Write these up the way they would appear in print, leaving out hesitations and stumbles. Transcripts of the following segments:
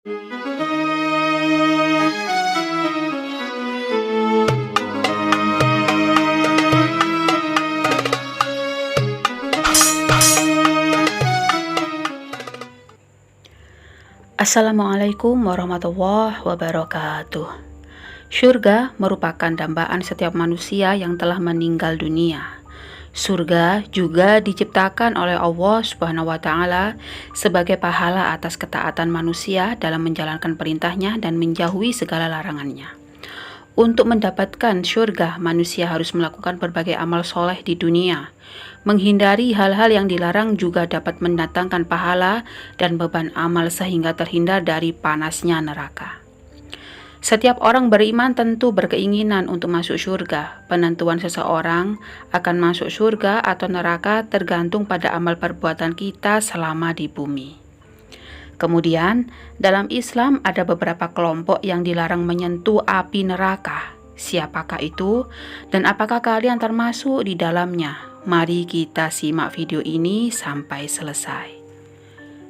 Assalamualaikum warahmatullahi wabarakatuh. Syurga merupakan dambaan setiap manusia yang telah meninggal dunia. Surga juga diciptakan oleh Allah Subhanahu wa Ta'ala sebagai pahala atas ketaatan manusia dalam menjalankan perintahnya dan menjauhi segala larangannya. Untuk mendapatkan syurga, manusia harus melakukan berbagai amal soleh di dunia. Menghindari hal-hal yang dilarang juga dapat mendatangkan pahala dan beban amal sehingga terhindar dari panasnya neraka. Setiap orang beriman tentu berkeinginan untuk masuk surga. Penentuan seseorang akan masuk surga atau neraka tergantung pada amal perbuatan kita selama di bumi. Kemudian, dalam Islam ada beberapa kelompok yang dilarang menyentuh api neraka. Siapakah itu dan apakah kalian termasuk di dalamnya? Mari kita simak video ini sampai selesai.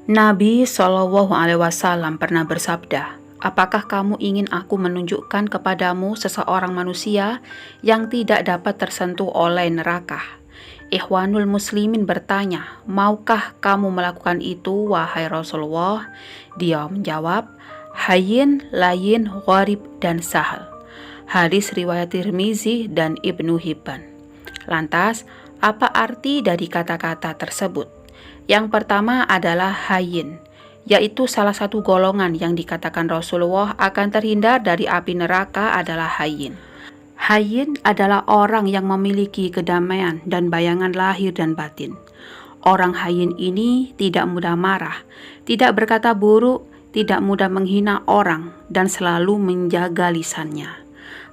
Nabi SAW pernah bersabda, "Apakah kamu ingin aku menunjukkan kepadamu seseorang manusia yang tidak dapat tersentuh oleh neraka?" Ikhwanul Muslimin bertanya, "Maukah kamu melakukan itu, wahai Rasulullah?" Dia menjawab, "Hayyin, layyin, gharib, dan sahal." Hadis riwayat Tirmizi dan Ibnu Hibban. Lantas, apa arti dari kata-kata tersebut? Yang pertama adalah hayyin, yaitu salah satu golongan yang dikatakan Rasulullah akan terhindar dari api neraka adalah hayyin. Hayyin adalah orang yang memiliki kedamaian dan bayangan lahir dan batin. Orang hayyin ini tidak mudah marah, tidak berkata buruk, tidak mudah menghina orang, dan selalu menjaga lisannya.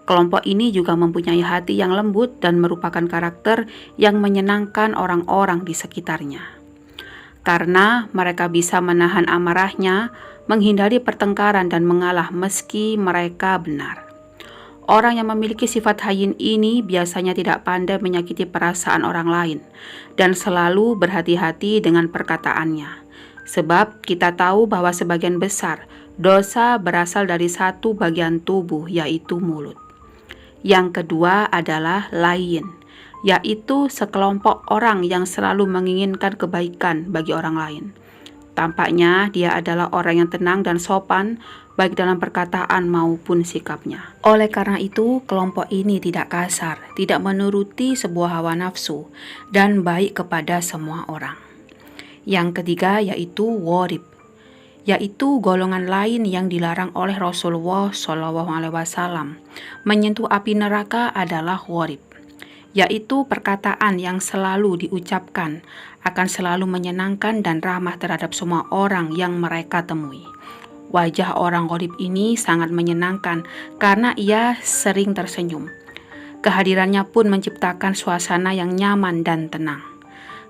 Kelompok ini juga mempunyai hati yang lembut dan merupakan karakter yang menyenangkan orang-orang di sekitarnya. Karena mereka bisa menahan amarahnya, menghindari pertengkaran dan mengalah meski mereka benar. Orang yang memiliki sifat hayyin ini biasanya tidak pandai menyakiti perasaan orang lain dan selalu berhati-hati dengan perkataannya. Sebab kita tahu bahwa sebagian besar dosa berasal dari satu bagian tubuh, yaitu mulut. Yang kedua adalah layyin, yaitu sekelompok orang yang selalu menginginkan kebaikan bagi orang lain. Tampaknya dia adalah orang yang tenang dan sopan, baik dalam perkataan maupun sikapnya. Oleh karena itu, kelompok ini tidak kasar, tidak menuruti sebuah hawa nafsu, dan baik kepada semua orang. Yang ketiga yaitu gharib, yaitu golongan lain yang dilarang oleh Rasulullah SAW. Menyentuh api neraka adalah gharib, yaitu perkataan yang selalu diucapkan akan selalu menyenangkan dan ramah terhadap semua orang yang mereka temui. Wajah orang gharib ini sangat menyenangkan karena ia sering tersenyum. Kehadirannya pun menciptakan suasana yang nyaman dan tenang.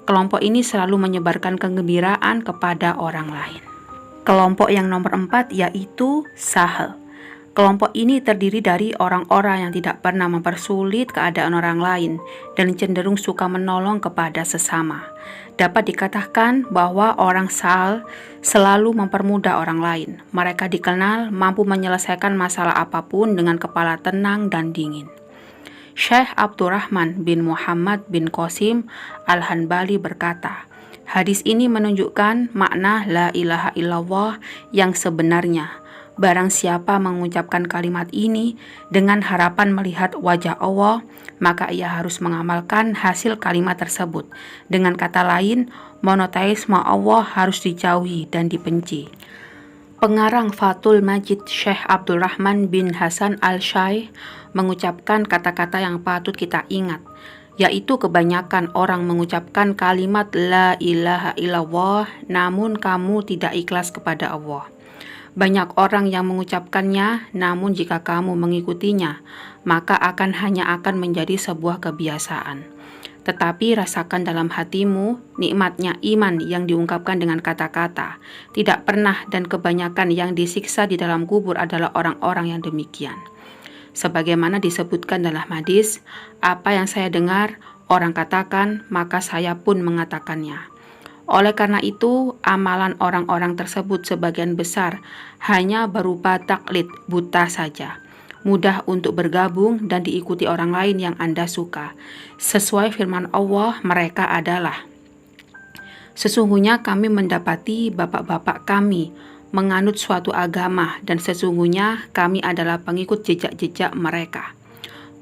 Kelompok ini selalu menyebarkan kegembiraan kepada orang lain. Kelompok yang nomor 4 yaitu sahal. Kelompok ini terdiri dari orang-orang yang tidak pernah mempersulit keadaan orang lain dan cenderung suka menolong kepada sesama. Dapat dikatakan bahwa orang sahal selalu mempermudah orang lain. Mereka dikenal mampu menyelesaikan masalah apapun dengan kepala tenang dan dingin. Syekh Abdurrahman bin Muhammad bin Qasim Al-Hanbali berkata, hadis ini menunjukkan makna la ilaha illallah yang sebenarnya. Barang siapa mengucapkan kalimat ini dengan harapan melihat wajah Allah, maka ia harus mengamalkan hasil kalimat tersebut. Dengan kata lain, monoteisme Allah harus dijauhi dan dibenci. Pengarang Fathul Majid Syekh Abdurrahman bin Hasan Al-Syaikh mengucapkan kata-kata yang patut kita ingat, yaitu kebanyakan orang mengucapkan kalimat la ilaha illallah namun kamu tidak ikhlas kepada Allah. Banyak orang yang mengucapkannya, namun jika kamu mengikutinya, maka hanya akan menjadi sebuah kebiasaan. Tetapi rasakan dalam hatimu nikmatnya iman yang diungkapkan dengan kata-kata. Tidak pernah dan kebanyakan yang disiksa di dalam kubur adalah orang-orang yang demikian. Sebagaimana disebutkan dalam hadis, apa yang saya dengar, orang katakan, maka saya pun mengatakannya. Oleh karena itu, amalan orang-orang tersebut sebagian besar hanya berupa taklid buta saja, mudah untuk bergabung dan diikuti orang lain yang Anda suka. Sesuai firman Allah, mereka adalah, sesungguhnya kami mendapati bapak-bapak kami menganut suatu agama dan sesungguhnya kami adalah pengikut jejak-jejak mereka.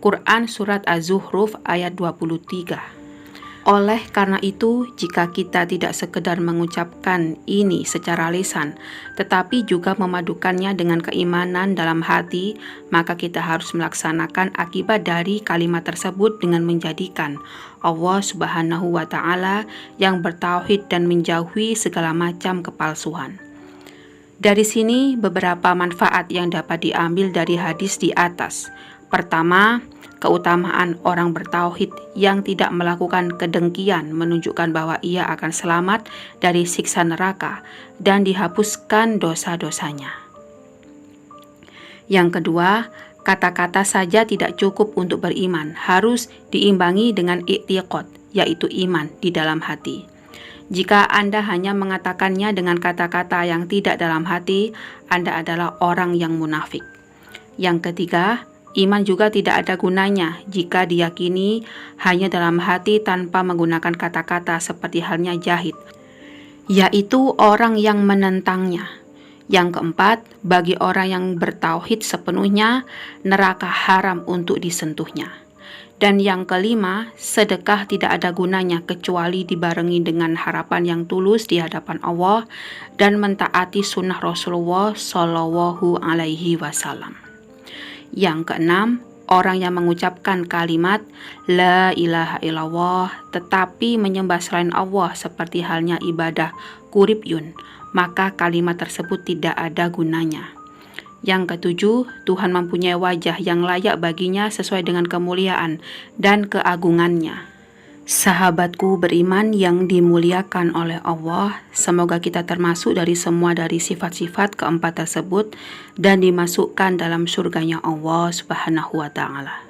Quran Surat Az-Zukhruf ayat 23. Oleh karena itu, jika kita tidak sekedar mengucapkan ini secara lisan, tetapi juga memadukannya dengan keimanan dalam hati, maka kita harus melaksanakan akibat dari kalimat tersebut dengan menjadikan Allah Subhanahu wa Ta'ala yang bertauhid dan menjauhi segala macam kepalsuan. Dari sini beberapa manfaat yang dapat diambil dari hadis di atas. Pertama, keutamaan orang bertauhid yang tidak melakukan kedengkian menunjukkan bahwa ia akan selamat dari siksa neraka dan dihapuskan dosa-dosanya. Yang kedua, kata-kata saja tidak cukup untuk beriman, harus diimbangi dengan i'tiqad, yaitu iman di dalam hati. Jika Anda hanya mengatakannya dengan kata-kata yang tidak dalam hati, Anda adalah orang yang munafik. Yang ketiga, iman juga tidak ada gunanya jika diyakini hanya dalam hati tanpa menggunakan kata-kata seperti halnya jahid, yaitu orang yang menentangnya. Yang keempat, bagi orang yang bertauhid sepenuhnya, neraka haram untuk disentuhnya. Dan yang kelima, sedekah tidak ada gunanya kecuali dibarengi dengan harapan yang tulus di hadapan Allah dan mentaati sunnah Rasulullah Shallallahu Alaihi Wasallam. Yang keenam, orang yang mengucapkan kalimat La ilaha illallah tetapi menyembah selain Allah seperti halnya ibadah kuryun, maka kalimat tersebut tidak ada gunanya. Yang ketujuh, Tuhan mempunyai wajah yang layak baginya sesuai dengan kemuliaan dan keagungannya. Sahabatku beriman yang dimuliakan oleh Allah, semoga kita termasuk dari semua dari sifat-sifat keempat tersebut dan dimasukkan dalam surganya Allah Subhanahu wa Ta'ala.